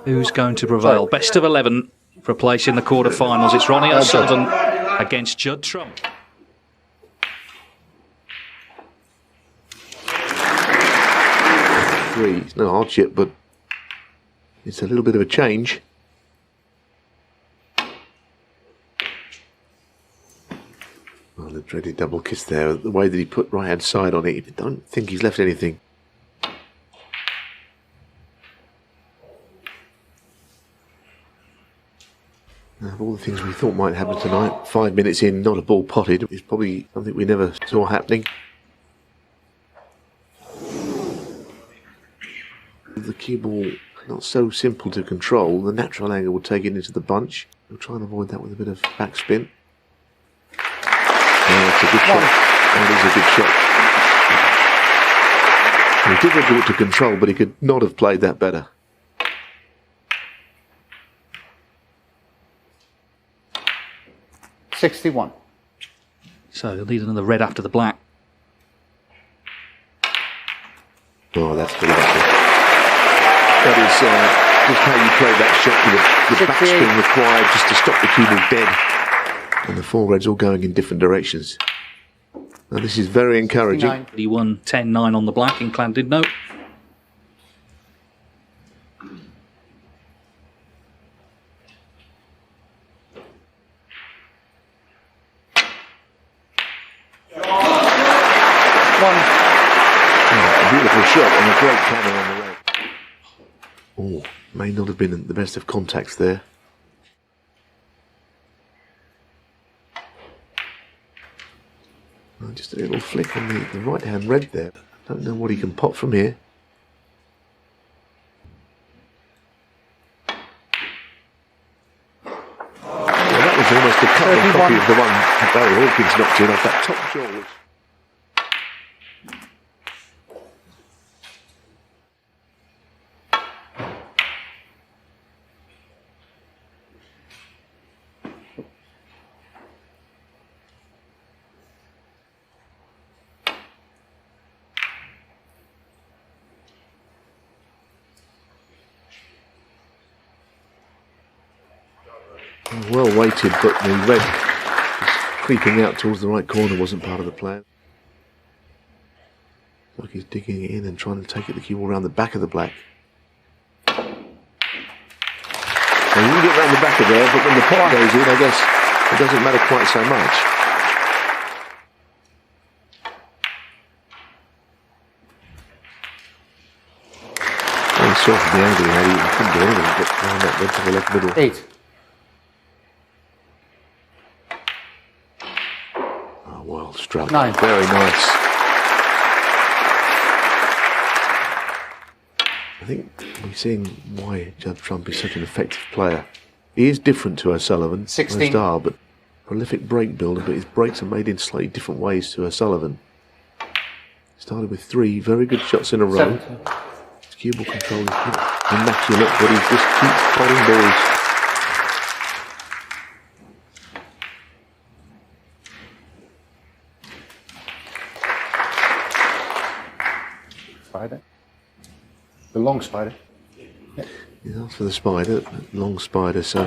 Who's going to prevail? Best of 11 for a place in the quarterfinals. It's Ronnie O'Sullivan against Judd Trump. Three. It's no hardship, but it's a little bit of a change. Well, the dreaded double kiss there. The way that he put right hand side on it, I don't think he's left anything. Of all the things we thought might happen tonight, 5 minutes in, not a ball potted, is probably something we never saw happening. The cue ball, not so simple to control. The natural angle will take it into the bunch. We'll try and avoid that with a bit of backspin. It's a good shot. That is a good shot. It was difficult to control, but he could not have played that better. .61. So he'll need another red after the black. Oh, that's delightful. That is just how you play that shot, with the backspin required just to stop the cue ball dead. And the four reds all going in different directions. Now this is very encouraging. He won 10-9 on the black in Llandudno. Beautiful shot and a great cannon on the red. Oh, may not have been the best of contacts there. Oh, just a little flick on the right hand red there. Don't know what he can pop from here. Well, that was almost a carbon copy of the one that Barry Hawkins knocked in off that top jaw. Well weighted, but the red creeping out towards the right corner wasn't part of the plan. It's like he's digging it in and trying to take the cue ball around the back of the black. Well, you can get around the back of there, but when the pot goes in, I guess it doesn't matter quite so much. Well, he saw from the angle he had, he couldn't do anything but round that red to the left middle. 8. Well struck. 9. Very nice. I think we're seeing why Judd Trump is such an effective player. He is different to O'Sullivan, 16. Style, but prolific break builder, but his breaks are made in slightly different ways to O'Sullivan. Started with 3 very good shots in a row. 17. His cue ball control is immaculate, but he just keeps potting balls. Spider. The long spider. Yeah. He's asked for the spider, long spider, so.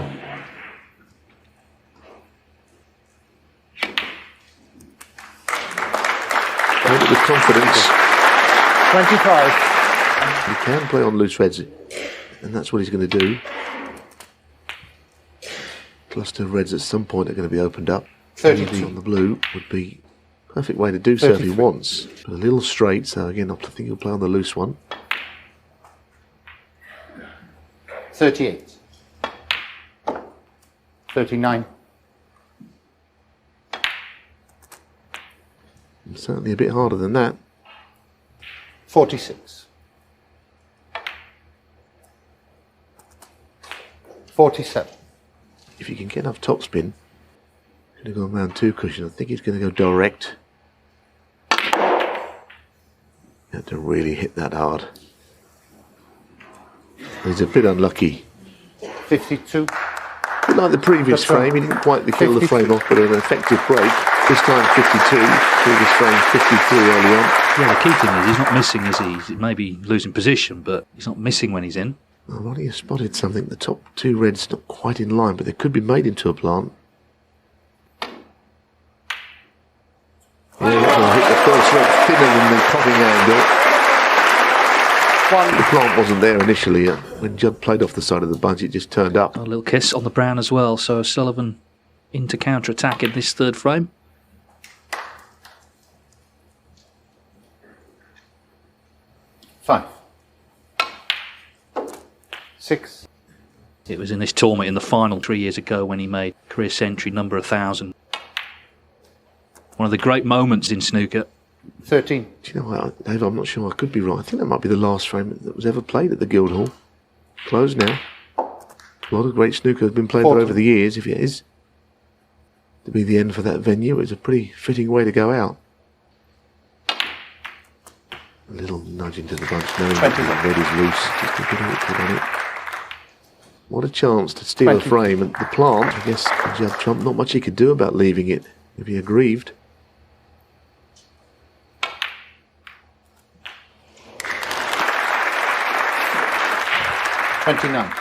Played it with confidence. 25. He can play on loose reds, and that's what he's going to do. Cluster of reds at some point are going to be opened up. 32 on the blue would be a perfect way to do so if he wants. But a little straight, so again, I think he'll play on the loose one. 38. 39. And certainly a bit harder than that. 46. 47. If you can get enough topspin, he's going to go around 2 cushion. I think he's going to go direct. You have to really hit that hard. He's a bit unlucky. 52. A bit like the previous frame, he didn't quite kill the frame off, but an effective break. This time 52, previous frame 53 early on. Yeah, the key thing is he's not missing, is he? He may be losing position, but he's not missing when he's in. Well, Ronnie has spotted something. The top two reds not quite in line, but they could be made into a plant. Yeah, he'll hit the first red thinner than the potting angle. The plant wasn't there initially. When Judd played off the side of the bunch, it just turned up. A little kiss on the brown as well, so Sullivan into counter-attack in this third frame. Five. 6. It was in this tournament in the final 3 years ago when he made career century number 1,000. One of the great moments in snooker. 13. Do you know what, Dave, I'm not sure, I could be right. I think that might be the last frame that was ever played at the Guildhall. Closed now. A lot of great snooker has been played there over the years. If it is to be the end for that venue, it's a pretty fitting way to go out. A little nudge into the bunch, knowing that the red is loose. Just a good awkward on it. What a chance to steal a frame. And the plant, I guess, Judd Trump, not much he could do about leaving it if he aggrieved. $29.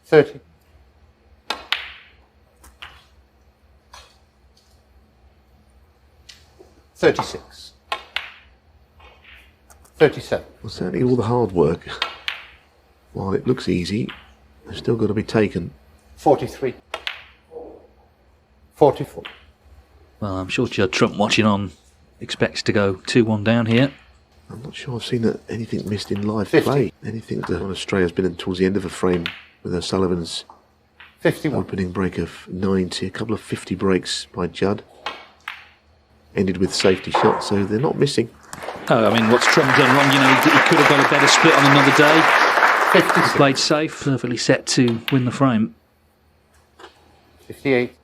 30. 36. 37. Well, certainly all the hard work, while it looks easy, has still got to be taken. 43. 44. Well, I'm sure Judd Trump watching on expects to go 2-1 down here. I'm not sure I've seen anything missed in live 50. play. Anything that on Australia has been towards the end of a frame with O'Sullivan's 51. Opening break of 90, a couple of 50 breaks by Judd. Ended with safety shots, so they're not missing. Oh, I mean, what's Trump done wrong? You know, he could have got a better split on another day. 56. He played safe, perfectly set to win the frame. 58.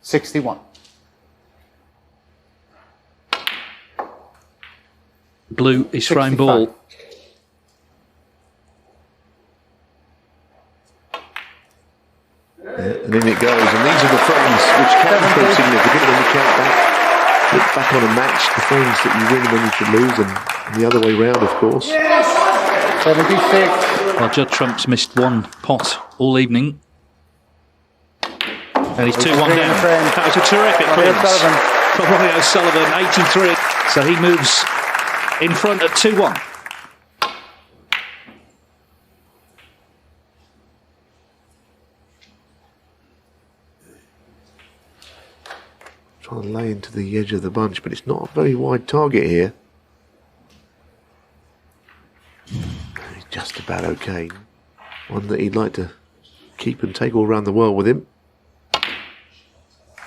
61. Blue is 65. frame ball. And in it goes, and these are the frames which can prove significant when you count look back on a match, the frames that you win when you should lose, and the other way round, of course. 76. Well, Judd Trump's missed one pot all evening. And he's 2-1 down. That was a terrific clearance from Ronnie O'Sullivan, 83. So he moves in front at 2-1. Trying to lay into the edge of the bunch, but it's not a very wide target here. He's just about okay. One that he'd like to keep and take all around the world with him.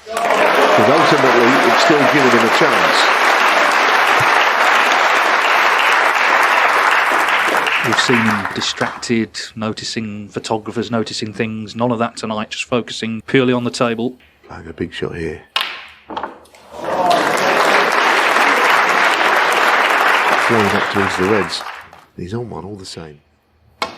Because ultimately, it's still giving him a chance. We've seen him distracted, noticing photographers, noticing things. None of that tonight, just focusing purely on the table. Playing a big shot here. Flying up towards the reds. He's on one all the same. 6.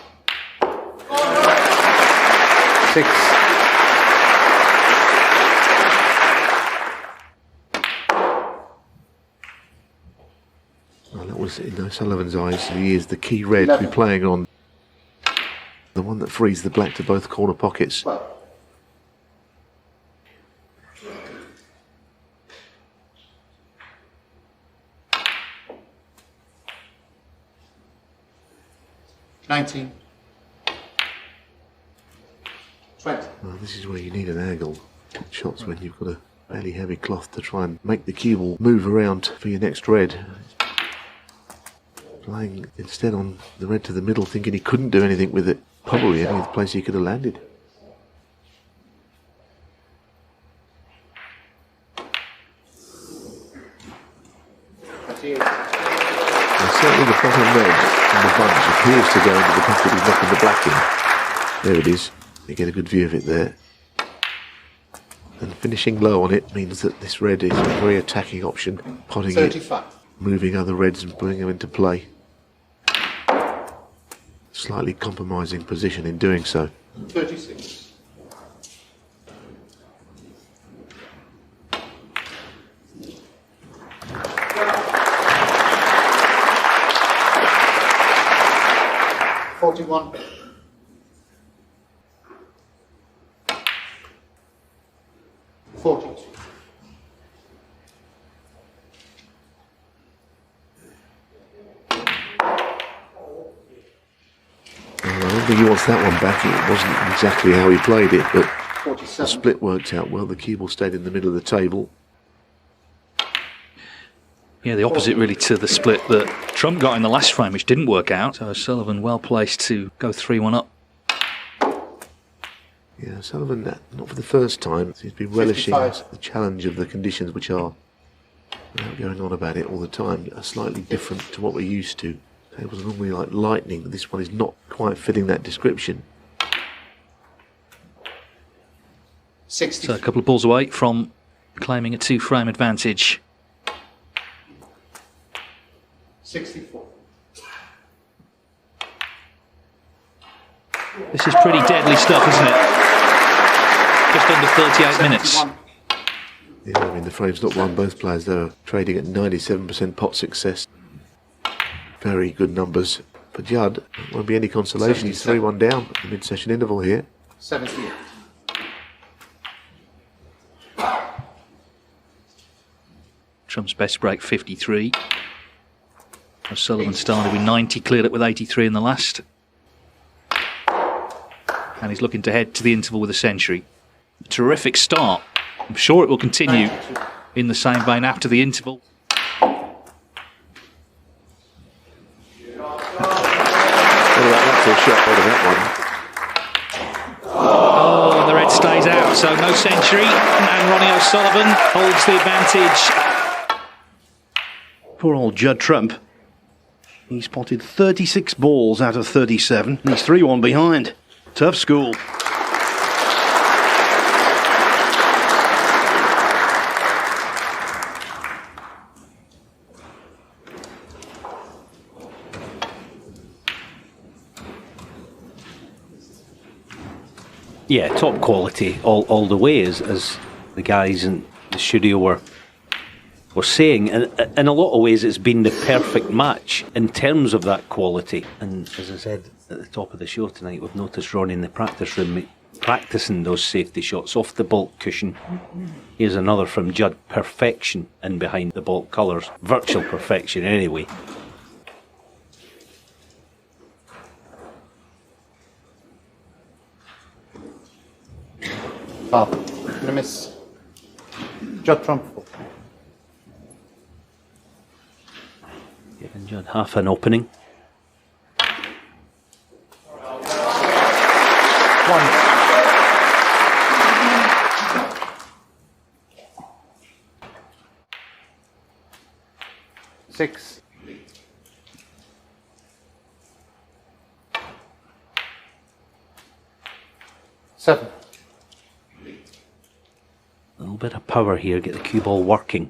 Well, that was, in O'Sullivan's eyes, he is the key red to be playing on. The one that frees the black to both corner pockets. 19. 20. Well, this is where you need an angle. Shots when you've got a fairly heavy cloth to try and make the cue ball move around for your next red. Playing instead on the red to the middle, thinking he couldn't do anything with it. Probably any other place he could have landed. Certainly the bottom red in the bunch appears to go into the pocket he's knocking the black in. There it is. You get a good view of it there. And finishing low on it means that this red is a very attacking option. Potting 35. it, moving other reds and putting them into play. Slightly compromising position in doing so. 36. 61. $42. I don't think he wants that one back. It wasn't exactly how he played it, but the 47. split worked out well. The cue ball stayed in the middle of the table. Yeah, the opposite really to the split that Trump got in the last frame, which didn't work out. So Sullivan well placed to go 3-1 up. Yeah, Sullivan, not for the first time, he's been relishing 55. the challenge of the conditions, which are, without going on about it all the time, are slightly different to what we're used to. Tables are normally like lightning, but this one is not quite fitting that description. 60. So a couple of balls away from claiming a 2-frame advantage. 64. This is pretty deadly stuff, isn't it? Just under 38 minutes. 71. Yeah, I mean, the frame's not won. Both players, though, trading at 97% pot success. Very good numbers. For Judd, won't be any consolation. He's 3-1 down at the mid-session interval here. 78. Trump's best break 53. Sullivan started with 90, cleared it with 83 in the last. And he's looking to head to the interval with a century. A terrific start. I'm sure it will continue 92. in the same vein after the interval. What about that for a shot out of that one? Oh, and the red stays out, so no century. And Ronnie O'Sullivan holds the advantage. Poor old Judd Trump. He spotted 36 balls out of 37. And he's 3-1 behind. Tough school. Yeah, top quality all the way, as the guys in the studio were saying, and in a lot of ways it's been the perfect match in terms of that quality. And as I said at the top of the show tonight, we've noticed Ronnie in the practice room practicing those safety shots off the baulk cushion. Here's another from Judd, perfection in behind the baulk colours, virtual perfection anyway. Gonna miss. Judd Trump. Giving Judd half an opening. 1. Six. 7. A little bit of power here, get the cue ball working.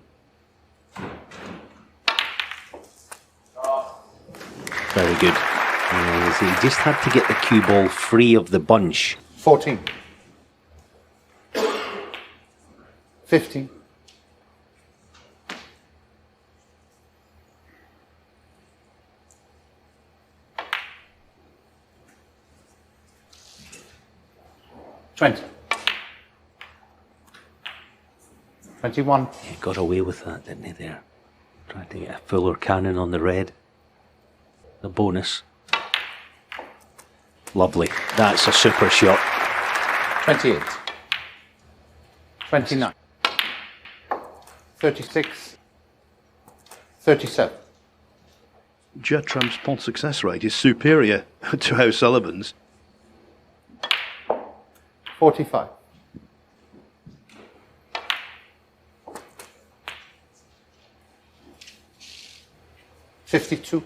Very good. He just had to get the cue ball free of the bunch. 14. 15. 20. 21. He got away with that, didn't he, there? Trying to get a fuller cannon on the red. The bonus. Lovely. That's a super shot. 28. 29. 36. 37. Judd Trump's pot success rate is superior to O'Sullivan's. 45. 52.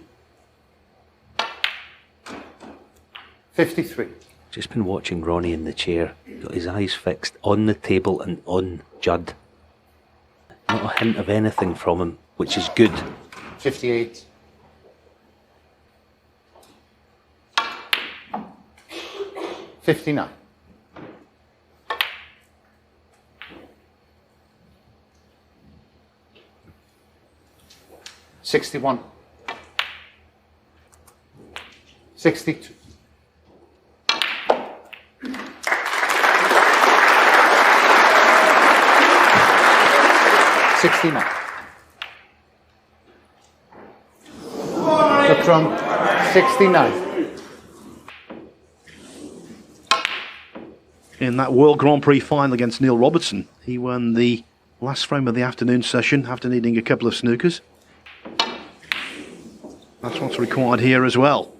53. Just been watching Ronnie in the chair. Got his eyes fixed on the table and on Judd. Not a hint of anything from him, which is good. 58. 59. 61. 62. 69. The trump, 69. In that World Grand Prix final against Neil Robertson, he won the last frame of the afternoon session after needing a couple of snookers. That's what's required here as well.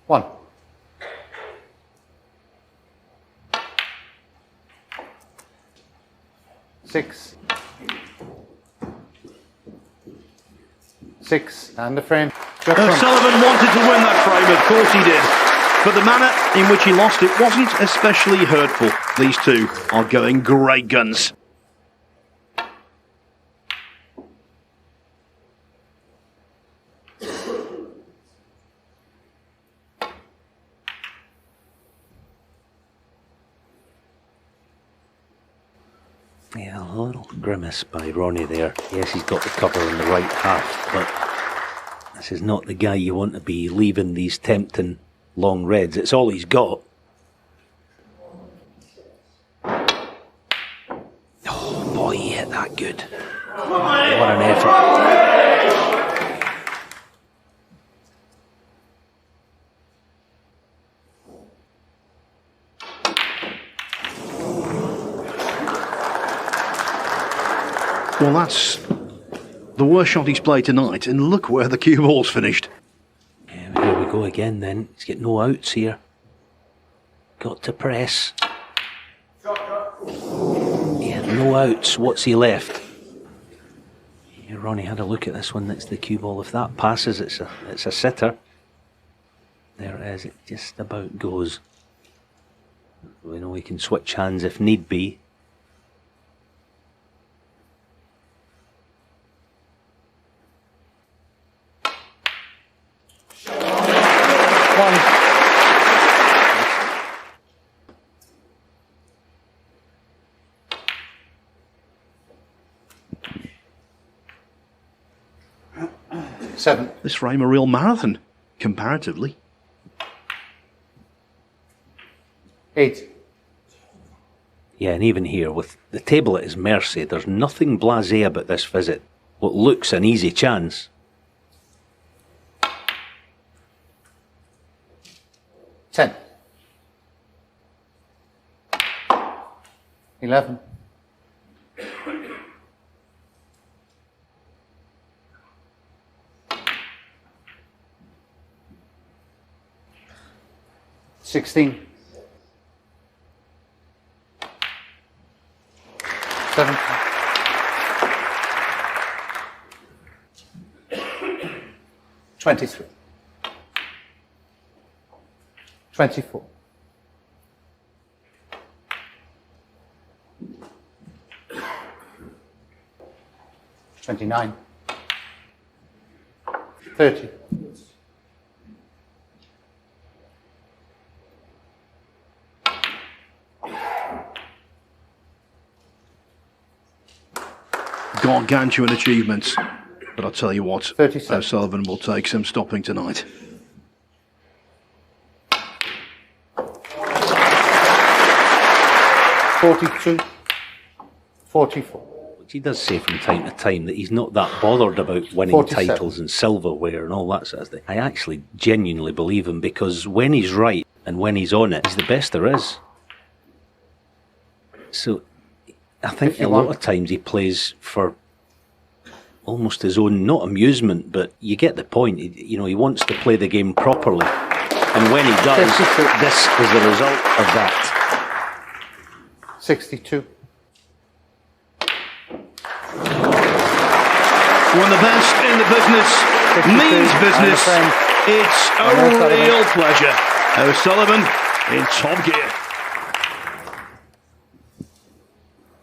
One. Six. Six, and the frame. Sullivan wanted to win that frame, of course he did. But the manner in which he lost it wasn't especially hurtful. These two are going great guns. Yeah, a little grimace by Ronnie there. Yes, he's got the cover in the right half, but this is not the guy you want to be leaving these tempting long reds. It's all he's got. Oh boy, he hit that good. What an effort. Well, that's the worst shot he's played tonight, and look where the cue ball's finished. Yeah, here we go again then. He's got no outs here. Got to press. Yeah, no outs. What's he left? Yeah, Ronnie had a look at this one next to the cue ball. If that passes, it's a sitter. There it is. It just about goes. We know he can switch hands if need be. Seven. This frame a real marathon, comparatively. 8. Yeah, and even here, with the table at his mercy, there's nothing blasé about this visit. What looks an easy chance. 10. 11. 16. 17. 23. 24. 29. 30. 'Gargantuan achievements. But I'll tell you what, 37. O'Sullivan will take some stopping tonight. $42. 44. Which he does say from time to time that he's not that bothered about winning 47. titles and silverware and all that sort of thing. I actually genuinely believe him, because when he's right and when he's on it, he's the best there is. So I think 51. a lot of times he plays for almost his own, not amusement, but you get the point. He wants to play the game properly. And when he does, 52. this is the result of that. 62. When the best in the business 53, means business, and a friend. it's a O'Sullivan. real pleasure. O'Sullivan in top gear.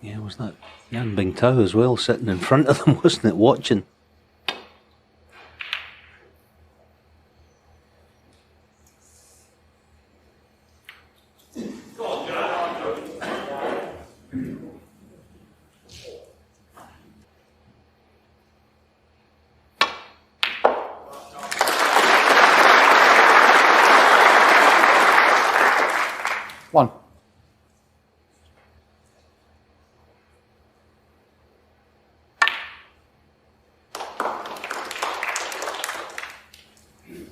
Yeah, was that Yan Bingtao as well, sitting in front of them, wasn't it, watching?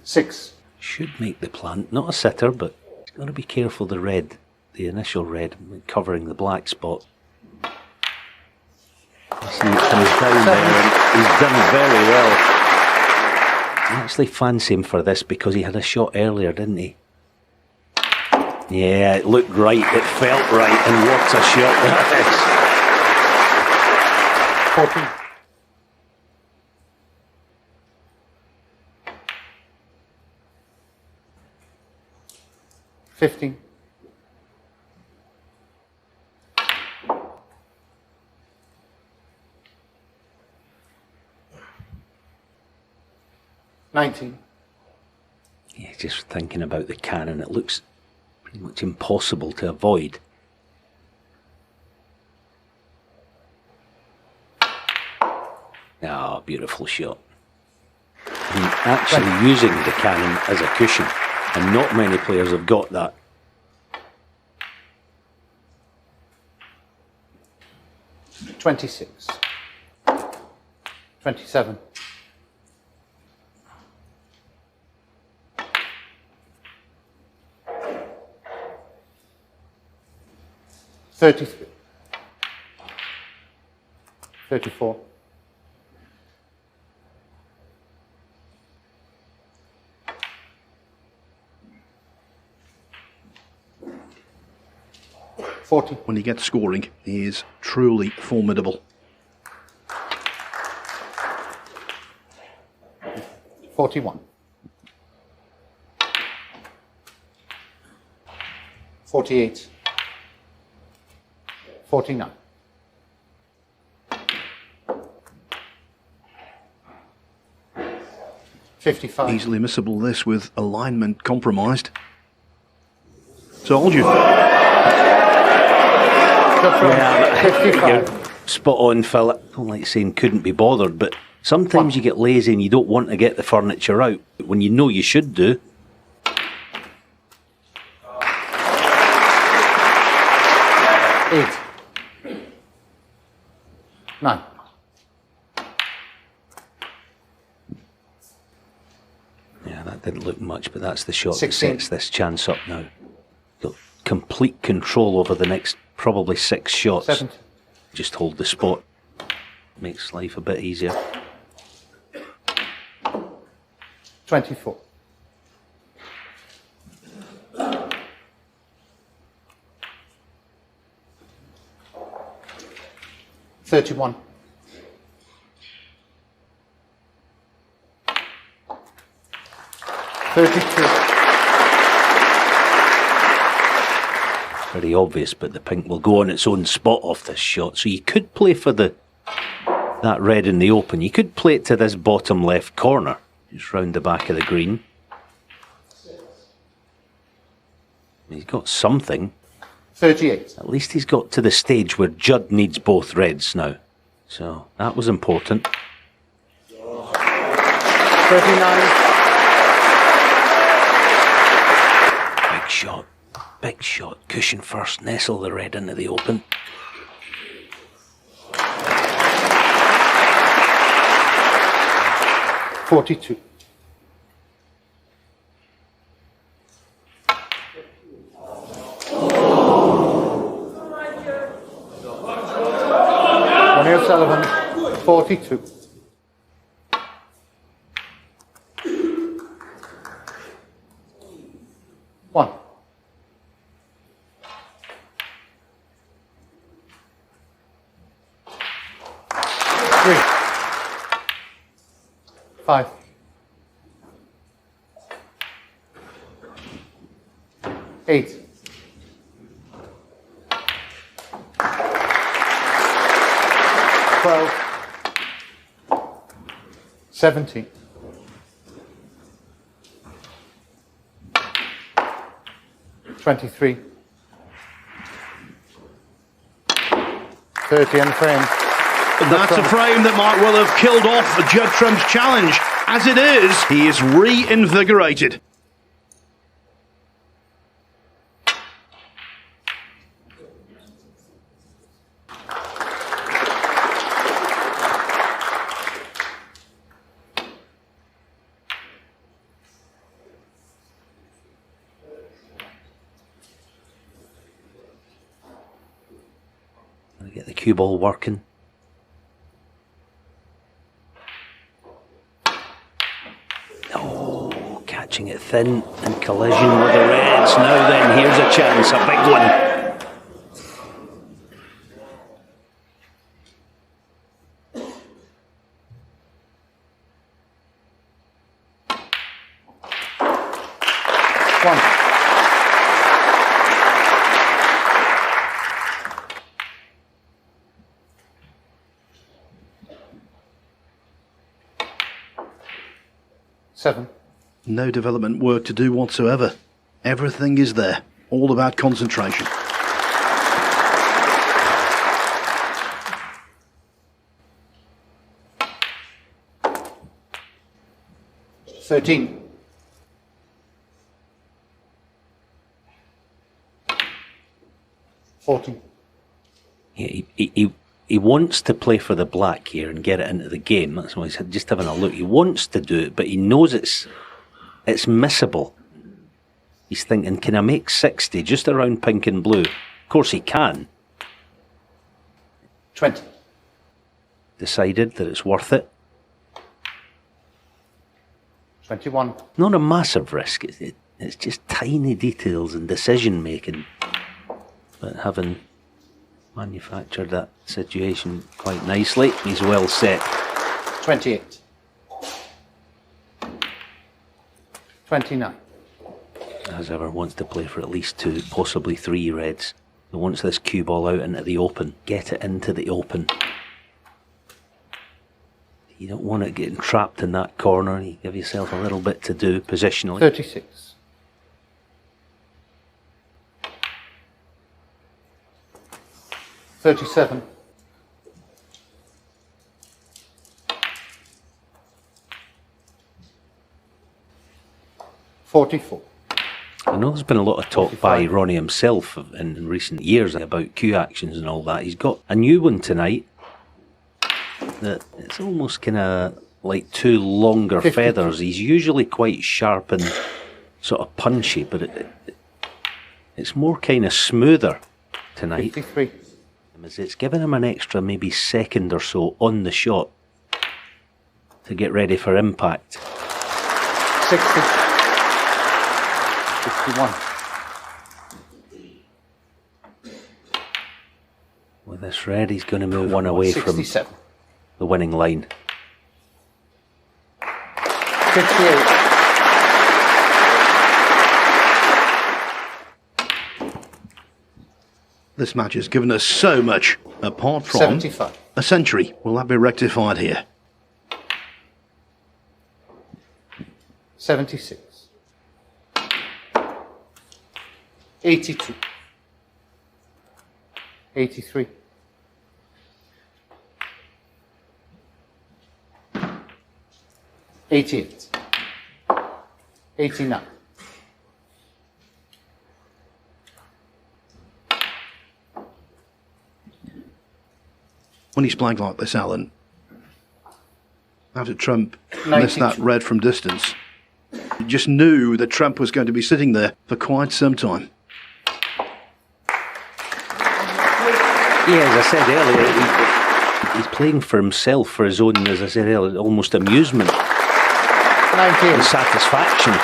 6. Should make the plant, not a sitter, but he's got to be careful the red, the initial red, covering the black spot. See, it comes down there, and he's done very well. I actually fancy him for this because he had a shot earlier, didn't he? Yeah, it looked right, it felt right, and what a shot that is. 14. $15. $19. Yeah, just thinking about the cannon, it looks pretty much impossible to avoid. Ah, beautiful shot. And actually using the cannon as a cushion, and not many players have got that. $26. $27. $33. $34. $40. When he gets scoring, he is truly formidable. 41. 48. 49. $55. Easily missable this with alignment compromised. Told you. Yeah, 55. spot on, Phil. I don't like saying couldn't be bothered, but sometimes you get lazy and you don't want to get the furniture out when you know you should do. $8. 9. Yeah, that didn't look much, but that's the shot that 16. sets this chance up now. Got complete control over the next probably 6 shots. 70. Just hold the spot. Makes life a bit easier. 24. $31. $32. Very obvious, but the pink will go on its own spot off this shot. So you could play for that red in the open. You could play it to this bottom left corner, just round the back of the green. He's got something. 38. At least he's got to the stage where Judd needs both reds now. So that was important. 39. Big shot. Big shot. Cushion first. Nestle the red into the open. $42. Ronnie O'Sullivan, 42. One. Three. 5. 8. 12. 17. 23. 30 and frame. That's a frame that might well have killed off Judd Trump's challenge. As it is, he is reinvigorated. the cue ball working. Oh, catching it thin and collision with the reds. Now then, here's a chance, a big one. One. Seven. No development work to do whatsoever. Everything is there. All about concentration. 13. Yeah, he wants to play for the black here and get it into the game. That's why he's just having a look. He wants to do it, but he knows it's missable. He's thinking, can I make 60 just around pink and blue? Of course he can. 20. Decided that it's worth it. 21. Not a massive risk. It's just tiny details and decision making. But having manufactured that situation quite nicely, he's well set. 28. 29. As ever, wants to play for at least 2, possibly 3 reds. He wants this cue ball out into the open. Get it into the open. You don't want it getting trapped in that corner. You give yourself a little bit to do positionally. 36. 37. 44. I know there's been a lot of talk 45. by Ronnie himself in recent years about cue actions and all that. He's got a new one tonight that it's almost kind of like 2 longer 52. feathers. He's usually quite sharp and sort of punchy, but it's more kind of smoother tonight. 53. It's given him an extra maybe second or so on the shot to get ready for impact. 60. 61. With this red, he's going to move one away 67. from the winning line. 58. This match has given us so much, apart from 75. a century. Will that be rectified here? 76. 82. 83. 88. 89. 'When he's playing like this, Alan, after Trump missed that 92. red from distance, you just knew that Trump was going to be sitting there for quite some time. Yeah, as I said earlier, he's playing for himself, for his own, as I said earlier, almost amusement 98. and satisfaction.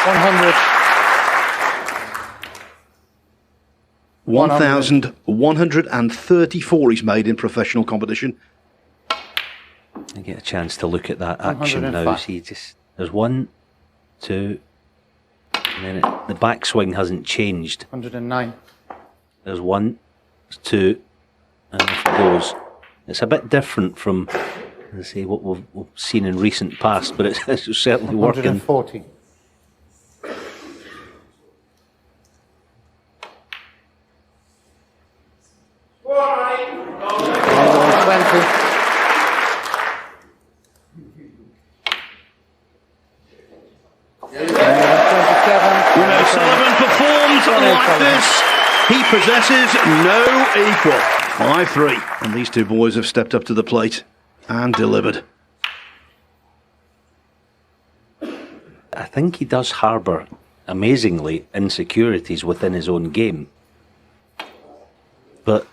100. 1,134 he's made in professional competition. I get a chance to look at that action now. 105. See, there's 1, 2, and then the backswing hasn't changed. 109. There's 1, there's 2, and off it goes. It's a bit different from, let's say, what we've seen in recent past, but it's certainly working. 140. 120. 127. Sullivan performs like this. He possesses no equal. 5-3. And these two boys have stepped up to the plate and delivered. I think he does harbour, amazingly, insecurities within his own game. But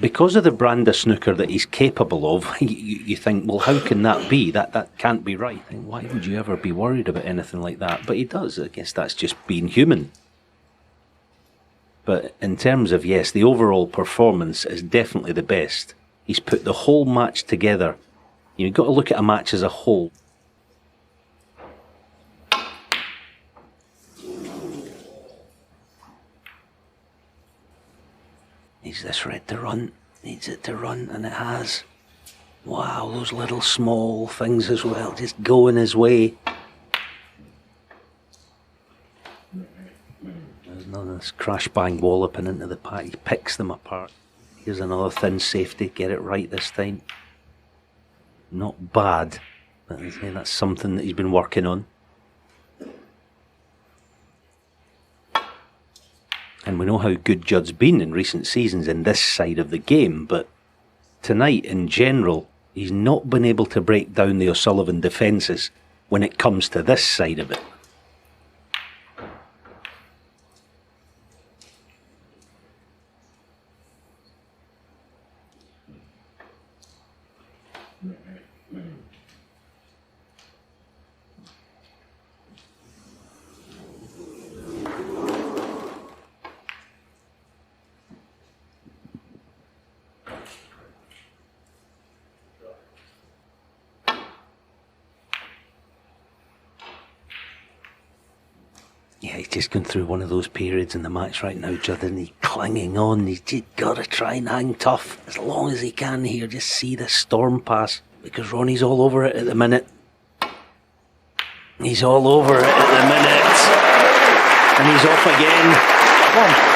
because of the brand of snooker that he's capable of, you think, well, how can that be? That can't be right. Why would you ever be worried about anything like that? But he does. I guess that's just being human. But in terms of, yes, the overall performance is definitely the best. He's put the whole match together. You've got to look at a match as a whole. Needs this red to run. Needs it to run, and it has. Wow, those little small things as well, just going his way. There's none of this crash bang walloping into the pack. He picks them apart. Here's another thin safety. Get it right this time. Not bad, but that's something that he's been working on. And we know how good Judd's been in recent seasons in this side of the game, but tonight, in general, he's not been able to break down the O'Sullivan defences when it comes to this side of it. Yeah, he's just going through one of those periods in the match right now, Judd, and he's clinging on. He's just got to try and hang tough as long as he can here. Just see the storm pass, because Ronnie's all over it at the minute. He's all over it at the minute. And he's off again. One.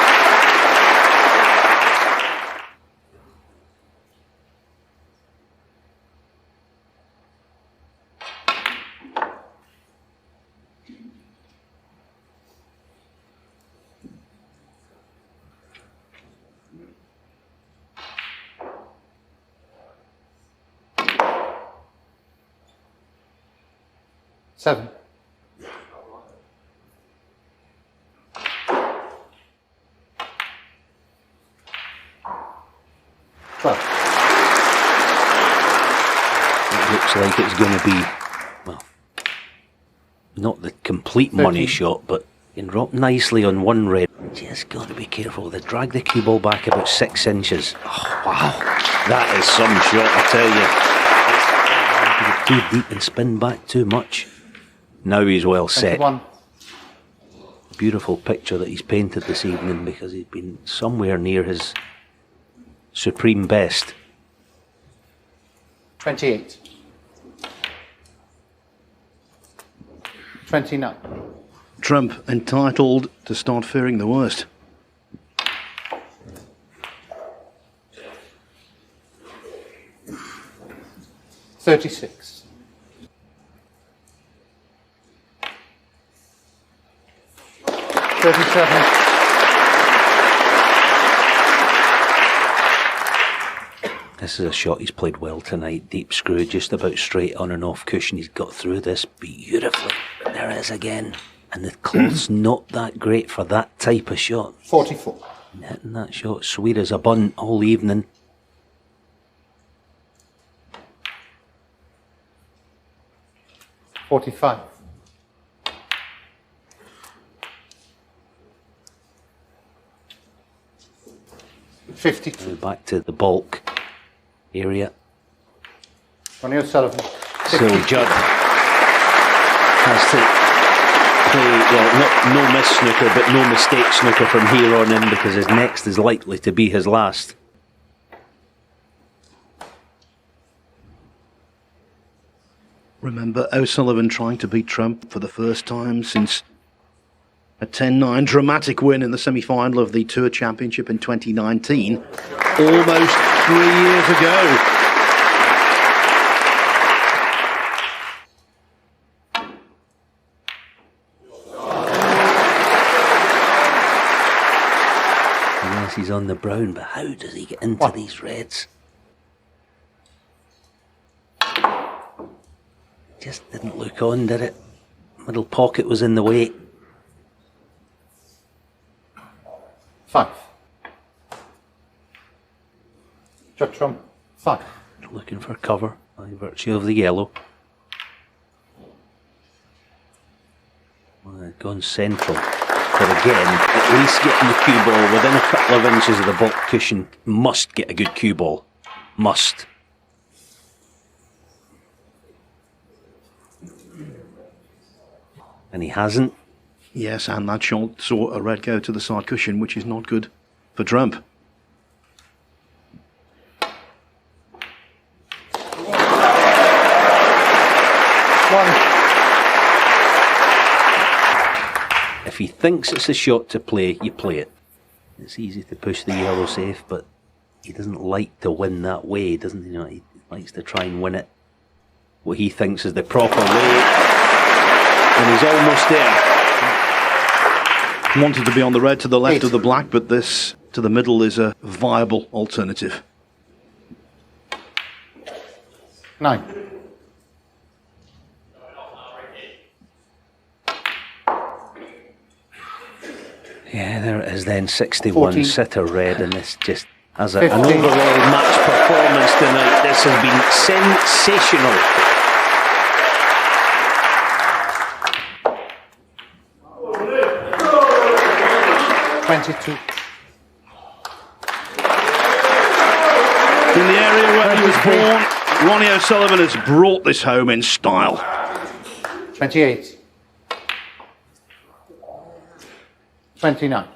Seven. It looks like it's going to be, well, not the complete money shot, but you can drop nicely on one red. Just got to be careful. They drag the cue ball back about 6 inches. Oh, wow. That is some shot, I tell you. Too deep and spin back too much. Now he's well set. 21. Beautiful picture that he's painted this evening, because he's been somewhere near his supreme best. 28. 29. Trump entitled to start fearing the worst. $36. 37. This is a shot he's played well tonight. Deep screw, just about straight on and off cushion. He's got through this beautifully. There it is again. And the cloth's not that great for that type of shot. 44. Hitting that shot sweet as a bun all evening. $45. 52. Back to the bulk area. Ronnie O'Sullivan. So Judd has to play, well, no miss snooker, but no mistake snooker from here on in, because his next is likely to be his last. Remember O'Sullivan trying to beat Trump for the first time since a 10-9 dramatic win in the semi-final of the Tour Championship in 2019, almost 3 years ago. Yes, he's on the brown, but how does he get into these reds? Just didn't look on, did it? Middle pocket was in the way. 5. Judd trump, 5. Looking for cover by virtue of the yellow. Gone central. But again, at least getting the cue ball within a couple of inches of the baulk cushion. Must get a good cue ball. Must. And he hasn't. Yes, and that shot saw a red go to the side cushion, which is not good for Trump. If he thinks it's a shot to play, you play it. It's easy to push the yellow safe, but he doesn't like to win that way, doesn't he? You know, he likes to try and win it what he thinks is the proper way. And he's almost there. Wanted to be on the red to the left of the black, but this to the middle is a viable alternative. 9. Yeah, there it is then, 61 14. sitter red, and this just, as an 15. overall match performance tonight, this has been sensational. In the area where he was born, Ronnie O'Sullivan has brought this home in style. 28. 29.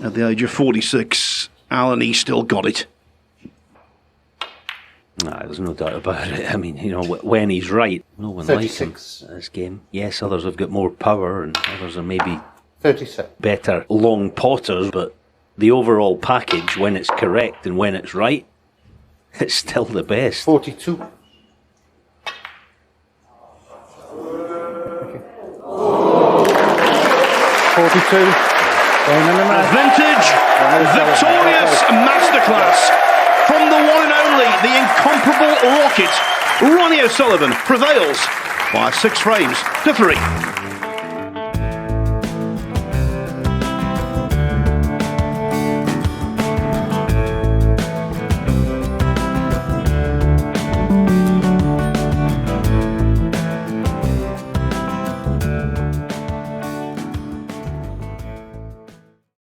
At the age of 46, Alan, he still got it. Nah, there's no doubt about it. I mean, you know, when he's right, no one likes him 36. at this game. Yes, others have got more power, and others are maybe 37. better long potters, but the overall package, when it's correct and when it's right, it's still the best. 42. A Vintage, victorious masterclass from the one and only, the incomparable rocket. Ronnie O'Sullivan prevails by 6 frames to 3.